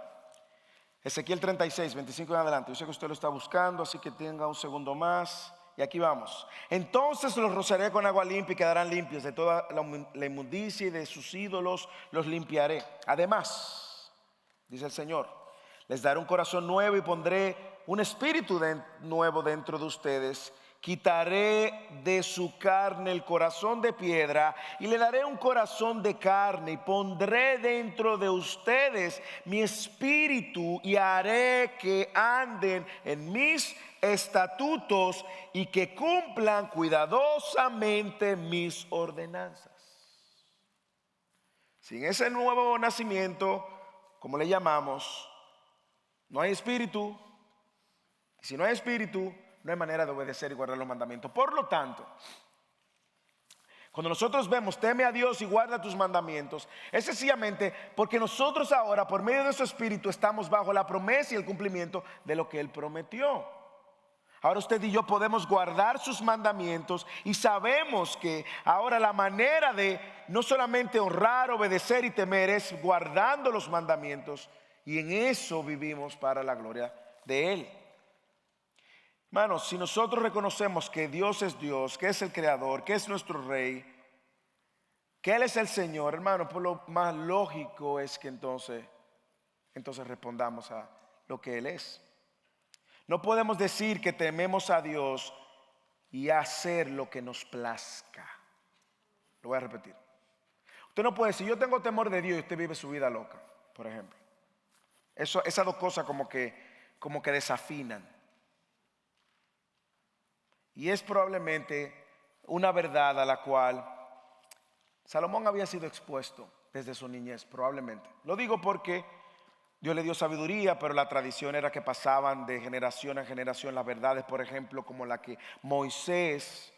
Ezequiel 36, 25 en adelante. Yo sé que usted lo está buscando, así que tenga un segundo más. Y aquí vamos. Entonces los rociaré con agua limpia y quedarán limpios. De toda la inmundicia y de sus ídolos los limpiaré. Además, dice el Señor, les daré un corazón nuevo y pondré un espíritu nuevo dentro de ustedes. Quitaré de su carne el corazón de piedra y le daré un corazón de carne y pondré dentro de ustedes mi espíritu y haré que anden en mis estatutos y que cumplan cuidadosamente mis ordenanzas. Sin ese nuevo nacimiento, como le llamamos, no hay espíritu. Y si no hay espíritu, no hay manera de obedecer y guardar los mandamientos. Por lo tanto, cuando nosotros vemos teme a Dios y guarda tus mandamientos, es sencillamente porque nosotros ahora por medio de su espíritu estamos bajo la promesa y el cumplimiento de lo que Él prometió. Ahora usted y yo podemos guardar sus mandamientos y sabemos que ahora la manera de no solamente honrar, obedecer y temer es guardando los mandamientos, y en eso vivimos para la gloria de Él. Hermanos, si nosotros reconocemos que Dios es Dios, que es el Creador, que es nuestro Rey, que Él es el Señor, hermano, pues lo más lógico es que entonces respondamos a lo que Él es. No podemos decir que tememos a Dios y hacer lo que nos plazca. Lo voy a repetir. Usted no puede decir, yo tengo temor de Dios y usted vive su vida loca, por ejemplo. Esas dos cosas como que desafinan. Y es probablemente una verdad a la cual Salomón había sido expuesto desde su niñez, probablemente. Lo digo porque Dios le dio sabiduría, pero la tradición era que pasaban de generación en generación las verdades, por ejemplo, como la que Moisés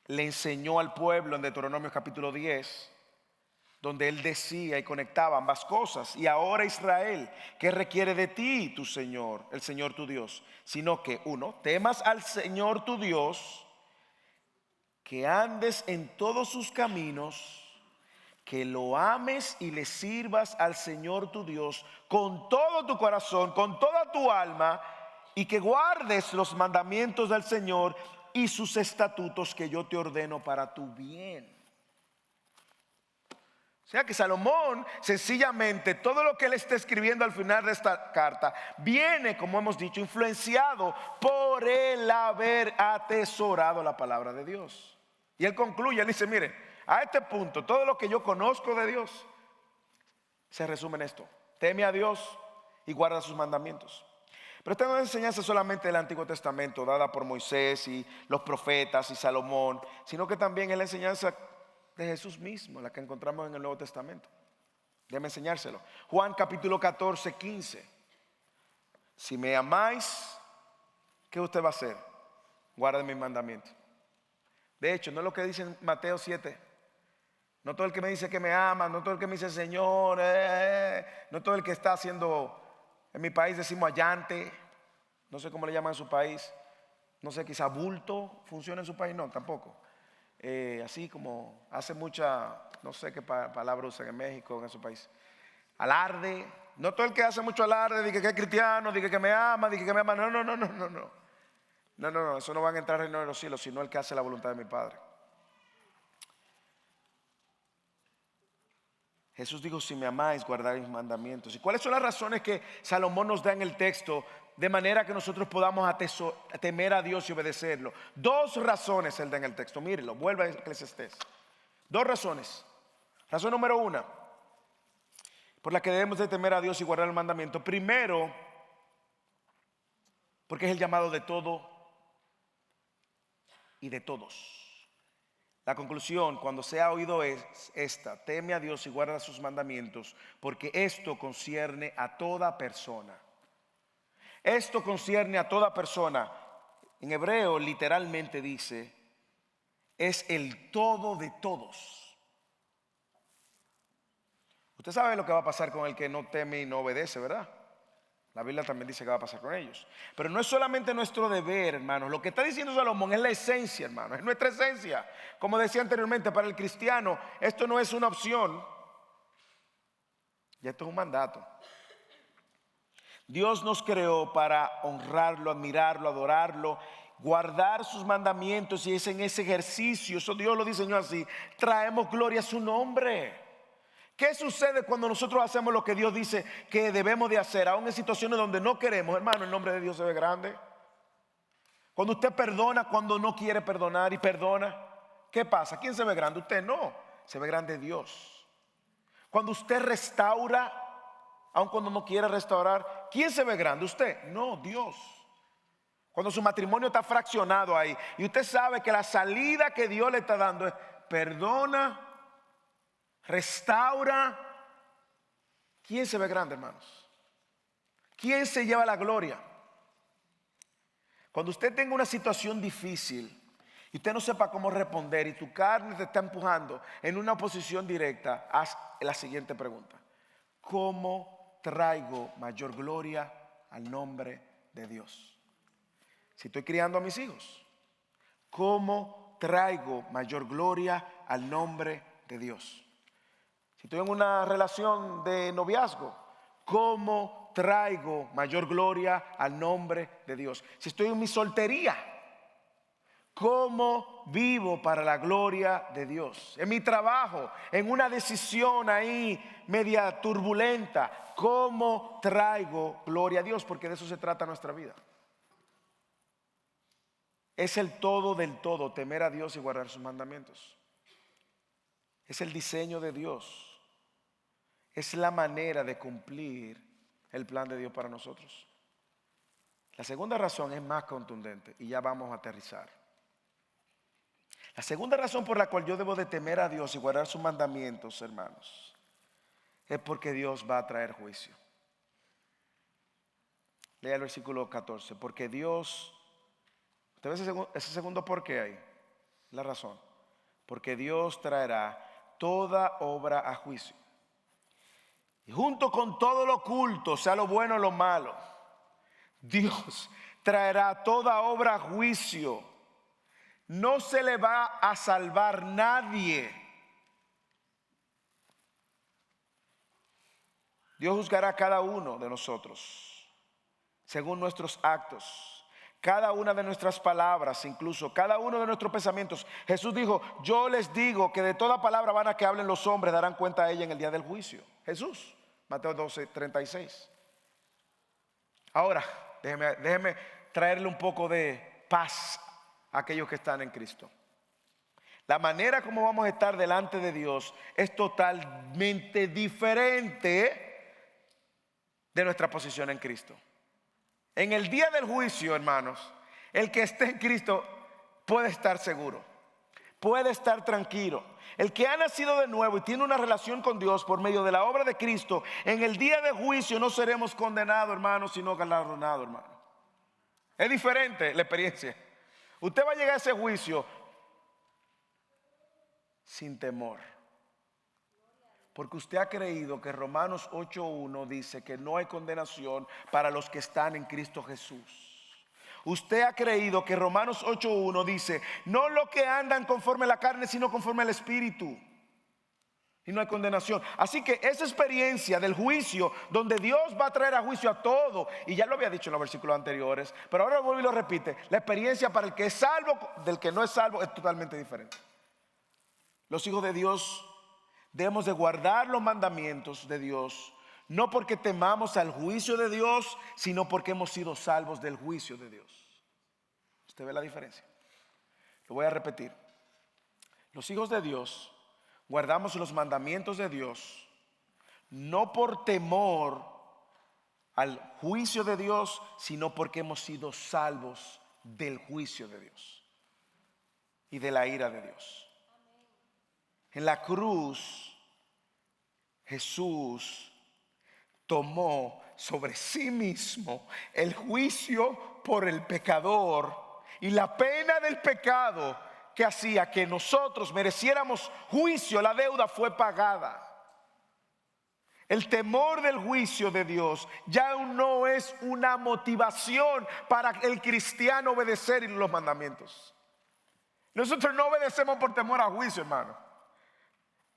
le enseñó al pueblo en Deuteronomio capítulo 10, donde él decía y conectaba ambas cosas. Y ahora Israel, ¿qué requiere de ti tu Señor, el Señor tu Dios? Sino que, uno, temas al Señor tu Dios, que andes en todos sus caminos, que lo ames y le sirvas al Señor tu Dios con todo tu corazón, con toda tu alma, y que guardes los mandamientos del Señor y sus estatutos que yo te ordeno para tu bien. O sea que Salomón, sencillamente, todo lo que él está escribiendo al final de esta carta viene, como hemos dicho, influenciado por el haber atesorado la palabra de Dios. Y él concluye, él dice, mire, a este punto, todo lo que yo conozco de Dios se resume en esto: teme a Dios y guarda sus mandamientos. Pero esta no es enseñanza solamente del Antiguo Testamento, dada por Moisés y los profetas y Salomón, sino que también es la enseñanza de Jesús mismo, la que encontramos en el Nuevo Testamento. Déjame enseñárselo. Juan capítulo 14, 15. Si me amáis, ¿qué usted va a hacer? Guarde mis mandamientos. De hecho, no es lo que dice en Mateo 7. No todo el que me dice que me ama, no todo el que me dice Señor, no todo el que está haciendo, en mi país decimos allante, no sé cómo le llaman en su país, no sé, quizá bulto funciona en su país, no, tampoco. Así como hace mucha, no sé qué palabra usan en México, en su país, alarde. No todo el que hace mucho alarde, dice que es cristiano, dice que me ama, dice que me ama, no, eso no van a entrar al reino de los cielos, sino el que hace la voluntad de mi Padre. Jesús dijo, si me amáis, guardad mis mandamientos. ¿Y cuáles son las razones que Salomón nos da en el texto de manera que nosotros podamos temer a Dios y obedecerlo? Dos razones él da en el texto. Mírenlo, vuelva a Eclesiastés. Dos razones. Razón número una, por la que debemos de temer a Dios y guardar el mandamiento. Primero, porque es el llamado de todo y de todos. La conclusión, cuando se ha oído, es esta: teme a Dios y guarda sus mandamientos, porque esto concierne a toda persona. Esto concierne a toda persona. En hebreo literalmente dice, es el todo de todos. Usted sabe lo que va a pasar con el que no teme y no obedece, ¿verdad? La Biblia también dice que va a pasar con ellos. Pero no es solamente nuestro deber, hermanos. Lo que está diciendo Salomón es la esencia, hermanos. Es nuestra esencia. Como decía anteriormente, para el cristiano esto no es una opción, y esto es un mandato. Dios nos creó para honrarlo, admirarlo, adorarlo, guardar sus mandamientos, y es en ese ejercicio, eso Dios lo diseñó así, traemos gloria a su nombre. ¿Qué sucede cuando nosotros hacemos lo que Dios dice que debemos de hacer, aún en situaciones donde no queremos? Hermano, el nombre de Dios se ve grande. Cuando usted perdona cuando no quiere perdonar y perdona, ¿qué pasa? ¿Quién se ve grande? Usted no, se ve grande Dios. Cuando usted restaura, aun cuando no quiere restaurar, ¿quién se ve grande? Usted, no, Dios. Cuando su matrimonio está fraccionado ahí y usted sabe que la salida que Dios le está dando es perdona, restaura, ¿quién se ve grande, hermanos? ¿Quién se lleva la gloria? Cuando usted tenga una situación difícil y usted no sepa cómo responder y tu carne te está empujando en una posición directa, haz la siguiente pregunta: ¿cómo traigo mayor gloria al nombre de Dios? Si estoy criando a mis hijos, ¿cómo traigo mayor gloria al nombre de Dios? Si estoy en una relación de noviazgo, ¿cómo traigo mayor gloria al nombre de Dios? Si estoy en mi soltería, ¿cómo vivo para la gloria de Dios? En mi trabajo, en una decisión ahí media turbulenta, ¿cómo traigo gloria a Dios? Porque de eso se trata nuestra vida. Es el todo del todo, temer a Dios y guardar sus mandamientos. Es el diseño de Dios. Es la manera de cumplir el plan de Dios para nosotros. La segunda razón es más contundente y ya vamos a aterrizar. La segunda razón por la cual yo debo de temer a Dios y guardar sus mandamientos, hermanos, es porque Dios va a traer juicio. Lea el versículo 14. Porque Dios, ¿usted ve ese segundo por qué ahí? La razón. Porque Dios traerá toda obra a juicio. Y junto con todo lo oculto, sea lo bueno o lo malo, Dios traerá toda obra a juicio. No se le va a salvar nadie. Dios juzgará a cada uno de nosotros según nuestros actos, cada una de nuestras palabras, incluso cada uno de nuestros pensamientos. Jesús dijo: yo les digo que de toda palabra vana que hablen los hombres darán cuenta a ella en el día del juicio. Jesús, Mateo 12:36. Ahora, déjeme traerle un poco de paz a aquellos que están en Cristo. La manera como vamos a estar delante de Dios es totalmente diferente de nuestra posición en Cristo. En el día del juicio, hermanos, el que esté en Cristo puede estar seguro, puede estar tranquilo. El que ha nacido de nuevo y tiene una relación con Dios por medio de la obra de Cristo, en el día de juicio no seremos condenados, hermanos, sino galardonados, hermanos. Es diferente la experiencia. Usted va a llegar a ese juicio sin temor, porque usted ha creído que Romanos 8:1 dice que no hay condenación para los que están en Cristo Jesús. Usted ha creído que Romanos 8:1 dice: no los que andan conforme a la carne, sino conforme al Espíritu. Y no hay condenación. Así que esa experiencia del juicio, donde Dios va a traer a juicio a todo, y ya lo había dicho en los versículos anteriores, pero ahora vuelve y lo repite: la experiencia para el que es salvo del que no es salvo es totalmente diferente. Los hijos de Dios debemos de guardar los mandamientos de Dios, no porque temamos al juicio de Dios, sino porque hemos sido salvos del juicio de Dios. ¿Usted ve la diferencia? Lo voy a repetir. Los hijos de Dios guardamos los mandamientos de Dios, no por temor al juicio de Dios, sino porque hemos sido salvos del juicio de Dios y de la ira de Dios. En la cruz, Jesús tomó sobre sí mismo el juicio por el pecador y la pena del pecado que hacía que nosotros mereciéramos juicio. La deuda fue pagada. El temor del juicio de Dios ya no es una motivación para el cristiano obedecer los mandamientos. Nosotros no obedecemos por temor a juicio, hermano.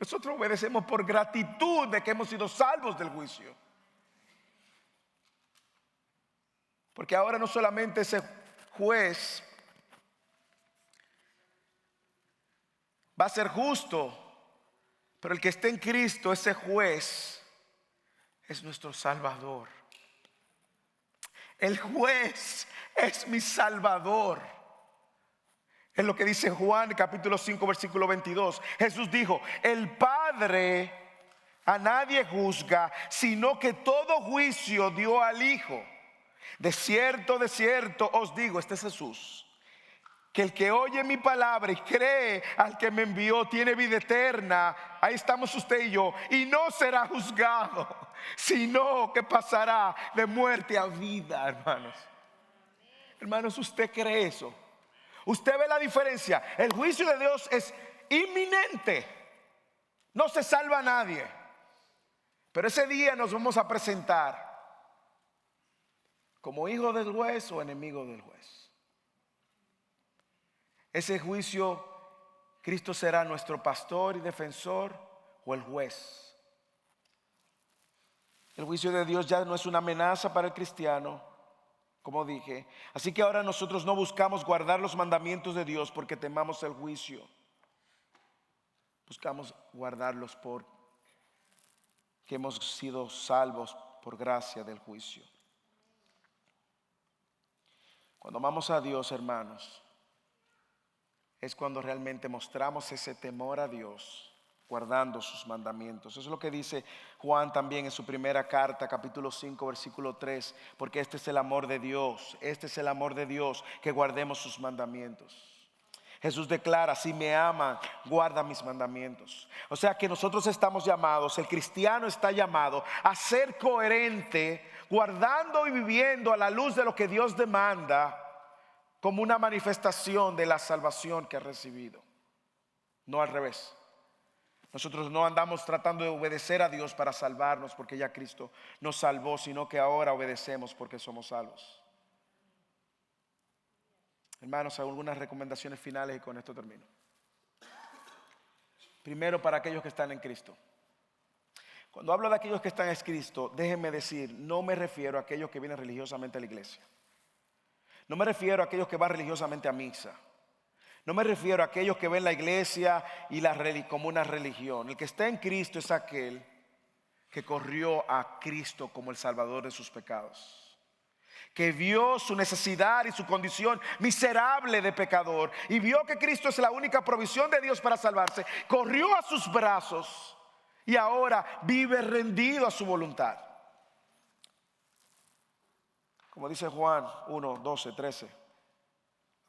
Nosotros obedecemos por gratitud de que hemos sido salvos del juicio. Porque ahora no solamente ese juez va a ser justo, pero el que esté en Cristo, ese juez, es nuestro Salvador. El juez es mi Salvador. Es lo que dice Juan capítulo 5 versículo 22. Jesús dijo: el Padre a nadie juzga, sino que todo juicio dio al Hijo. De cierto os digo, este es Jesús, que el que oye mi palabra y cree al que me envió tiene vida eterna. Ahí estamos usted y yo. Y no será juzgado, sino que pasará de muerte a vida, hermanos. Hermanos, ¿usted cree eso? Usted ve la diferencia. El juicio de Dios es inminente. No se salva a nadie. Pero ese día nos vamos a presentar como hijos del juez o enemigos del juez. Ese juicio, Cristo será nuestro pastor y defensor o el juez. El juicio de Dios ya no es una amenaza para el cristiano, como dije. Así que ahora nosotros no buscamos guardar los mandamientos de Dios porque temamos el juicio. Buscamos guardarlos porque hemos sido salvos por gracia del juicio. Cuando amamos a Dios, hermanos, es cuando realmente mostramos ese temor a Dios, guardando sus mandamientos. Eso es lo que dice Juan también en su primera carta, capítulo 5, versículo 3. Porque este es el amor de Dios, este es el amor de Dios, que guardemos sus mandamientos. Jesús declara: si me aman, guarda mis mandamientos. O sea que nosotros estamos llamados, el cristiano está llamado a ser coherente, guardando y viviendo a la luz de lo que Dios demanda, como una manifestación de la salvación que ha recibido. no al revés. Nosotros no andamos tratando de obedecer a Dios para salvarnos porque ya Cristo nos salvó, sino que ahora obedecemos porque somos salvos. Hermanos, algunas recomendaciones finales y con esto termino. Primero, para aquellos que están en Cristo. Cuando hablo de aquellos que están en Cristo, déjenme decir, no me refiero a aquellos que vienen religiosamente a la iglesia. No me refiero a aquellos que van religiosamente a misa. No me refiero a aquellos que ven la iglesia y como una religión. El que está en Cristo es aquel que corrió a Cristo como el Salvador de sus pecados, que vio su necesidad y su condición miserable de pecador y vio que Cristo es la única provisión de Dios para salvarse. Corrió a sus brazos y ahora vive rendido a su voluntad. Como dice Juan 1, 12, 13.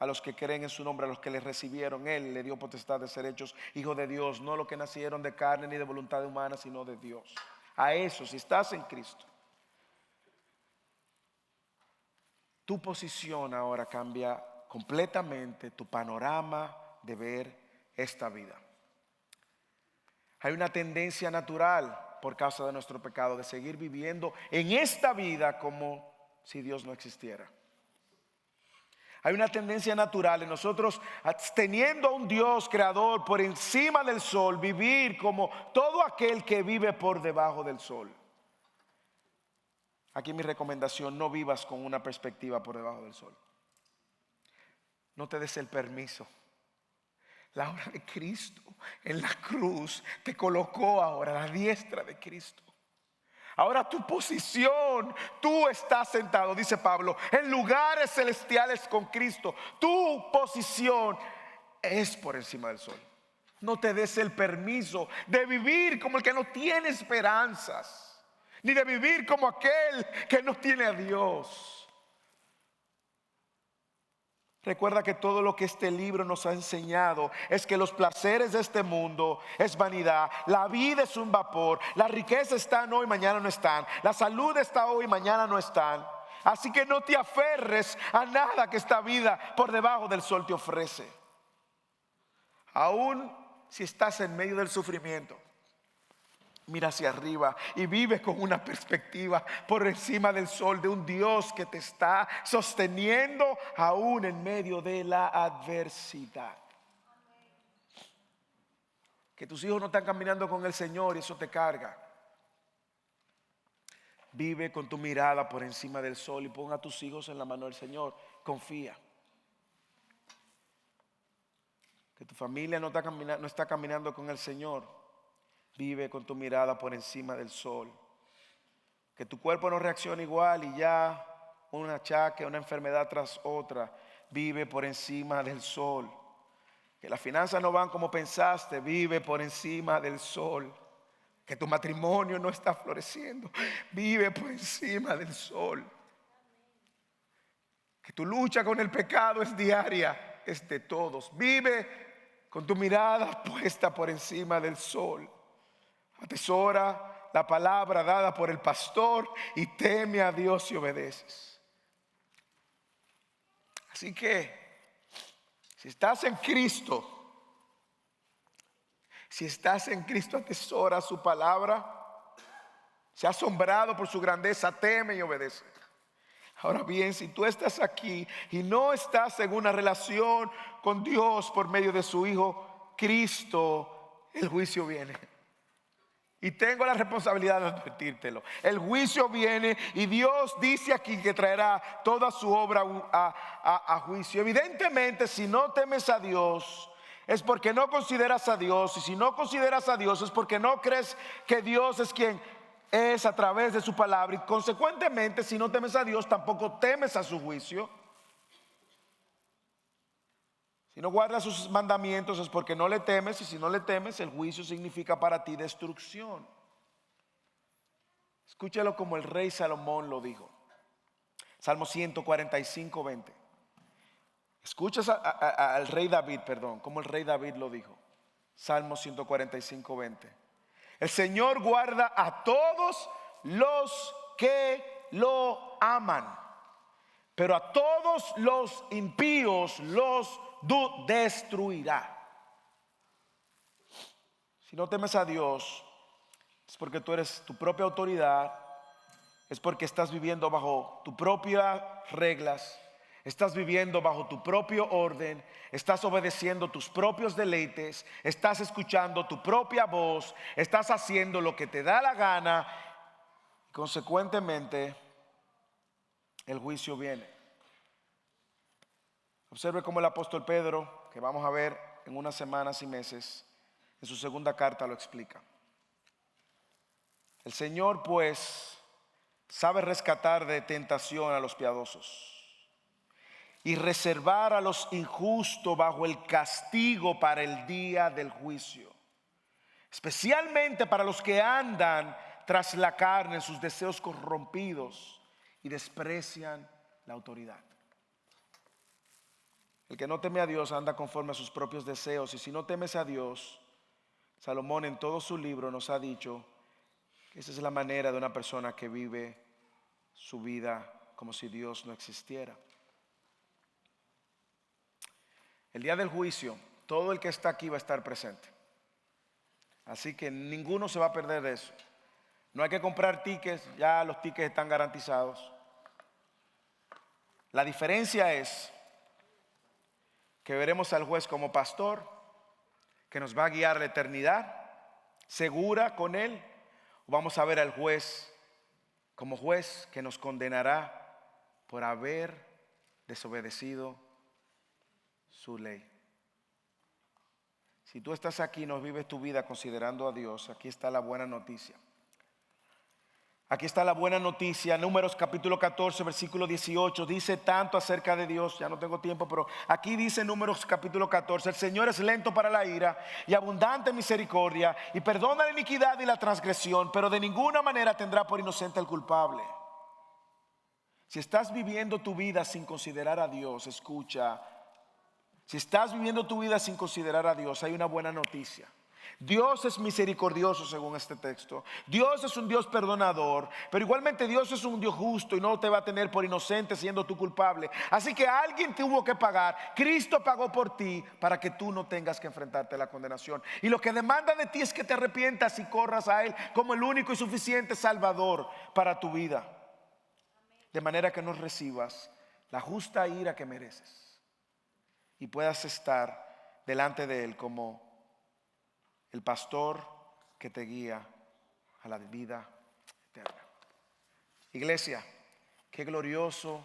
A los que creen en su nombre, a los que le recibieron, Él le dio potestad de ser hechos hijos de Dios, no los que nacieron de carne ni de voluntad humana, sino de Dios. A eso, si estás en Cristo, tu posición ahora cambia completamente, tu panorama de ver esta vida. Hay una tendencia natural por causa de nuestro pecado de seguir viviendo en esta vida como si Dios no existiera. Hay una tendencia natural en nosotros, teniendo a un Dios creador por encima del sol, vivir como todo aquel que vive por debajo del sol. Aquí mi recomendación: no vivas con una perspectiva por debajo del sol. No te des el permiso. La obra de Cristo en la cruz te colocó ahora a la diestra de Cristo. Ahora tu posición, tú estás sentado, dice Pablo, en lugares celestiales con Cristo. Tu posición es por encima del sol. No te des el permiso de vivir como el que no tiene esperanzas, ni de vivir como aquel que no tiene a Dios. Recuerda que todo lo que este libro nos ha enseñado es que los placeres de este mundo es vanidad, la vida es un vapor, la riqueza están hoy, mañana no están, la salud está hoy, mañana no están. Así que no te aferres a nada que esta vida por debajo del sol te ofrece. Aún si estás en medio del sufrimiento, mira hacia arriba y vive con una perspectiva por encima del sol de un Dios que te está sosteniendo aún en medio de la adversidad. Que tus hijos no están caminando con el Señor y eso te carga. Vive con tu mirada por encima del sol y pon a tus hijos en la mano del Señor. Confía. Que tu familia no está caminando con el Señor. Vive con tu mirada por encima del sol. Que tu cuerpo no reaccione igual y ya un achaque, una enfermedad tras otra. Vive por encima del sol. Que las finanzas no van como pensaste. Vive por encima del sol. Que tu matrimonio no está floreciendo. Vive por encima del sol. Que tu lucha con el pecado es diaria, es de todos. Vive con tu mirada puesta por encima del sol. Atesora la palabra dada por el pastor y teme a Dios y obedeces. Así que, si estás en Cristo, atesora su palabra. Se ha asombrado por su grandeza, teme y obedece. Ahora bien, si tú estás aquí y no estás en una relación con Dios por medio de su Hijo Cristo, el juicio viene. Y tengo la responsabilidad de advertírtelo. El juicio viene y Dios dice aquí que traerá toda su obra a juicio. Evidentemente, si no temes a Dios, es porque no consideras a Dios. Y si no consideras a Dios, es porque no crees que Dios es quien es a través de su palabra. Y consecuentemente, si no temes a Dios, tampoco temes a su juicio. Si no guardas sus mandamientos es porque no le temes, y si no le temes, el juicio significa para ti destrucción. Escúchalo como el rey Salomón lo dijo. Salmo 145, 20. Escuchas al rey David, como el rey David lo dijo. Salmo 145, 20. El Señor guarda a todos los que lo aman, pero a todos los impíos los destruirá. Si no temes a Dios, es porque tú eres tu propia autoridad, es porque estás viviendo bajo tus propias reglas, estás viviendo bajo tu propio orden, estás obedeciendo tus propios deleites, estás escuchando tu propia voz, estás haciendo lo que te da la gana. Consecuentemente, el juicio viene. Observe cómo el apóstol Pedro, que vamos a ver en unas semanas y meses, en su segunda carta lo explica. El Señor, pues, sabe rescatar de tentación a los piadosos y reservar a los injustos bajo el castigo para el día del juicio, especialmente para los que andan tras la carne en sus deseos corrompidos y desprecian la autoridad. El que no teme a Dios anda conforme a sus propios deseos, y si no temes a Dios, Salomón en todo su libro nos ha dicho que esa es la manera de una persona que vive su vida como si Dios no existiera. El día del juicio, todo el que está aquí va a estar presente. Así que ninguno se va a perder de eso. No hay que comprar tickets, ya los tickets están garantizados. La diferencia es que veremos al juez como pastor, que nos va a guiar a la eternidad segura con él. O vamos a ver al juez como juez que nos condenará por haber desobedecido su ley. Si tú estás aquí y no vives tu vida considerando a Dios, aquí está la buena noticia. Aquí está la buena noticia. Números capítulo 14 versículo 18 dice tanto acerca de Dios. Ya no tengo tiempo, pero aquí dice Números capítulo 14: el Señor es lento para la ira y abundante en misericordia, y perdona la iniquidad y la transgresión, pero de ninguna manera tendrá por inocente al culpable. Si estás viviendo tu vida sin considerar a Dios, escucha. Si estás viviendo tu vida sin considerar a Dios, hay una buena noticia. Dios es misericordioso según este texto. Dios es un Dios perdonador, pero igualmente Dios es un Dios justo y no te va a tener por inocente siendo tú culpable. Así que alguien tuvo que pagar. Cristo pagó por ti para que tú no tengas que enfrentarte a la condenación. Y lo que demanda de ti es que te arrepientas y corras a Él como el único y suficiente Salvador para tu vida. De manera que no recibas la justa ira que mereces y puedas estar delante de Él como el pastor que te guía a la vida eterna. Iglesia, qué glorioso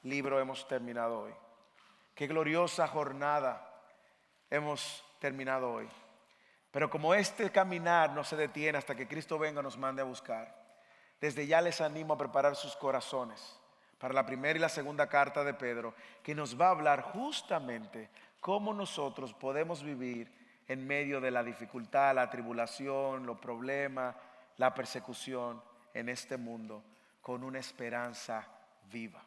libro hemos terminado hoy. Qué gloriosa jornada hemos terminado hoy. Pero como este caminar no se detiene hasta que Cristo venga y nos mande a buscar, desde ya les animo a preparar sus corazones para la primera y la segunda carta de Pedro, que nos va a hablar justamente cómo nosotros podemos vivir en medio de la dificultad, la tribulación, los problemas, la persecución en este mundo con una esperanza viva.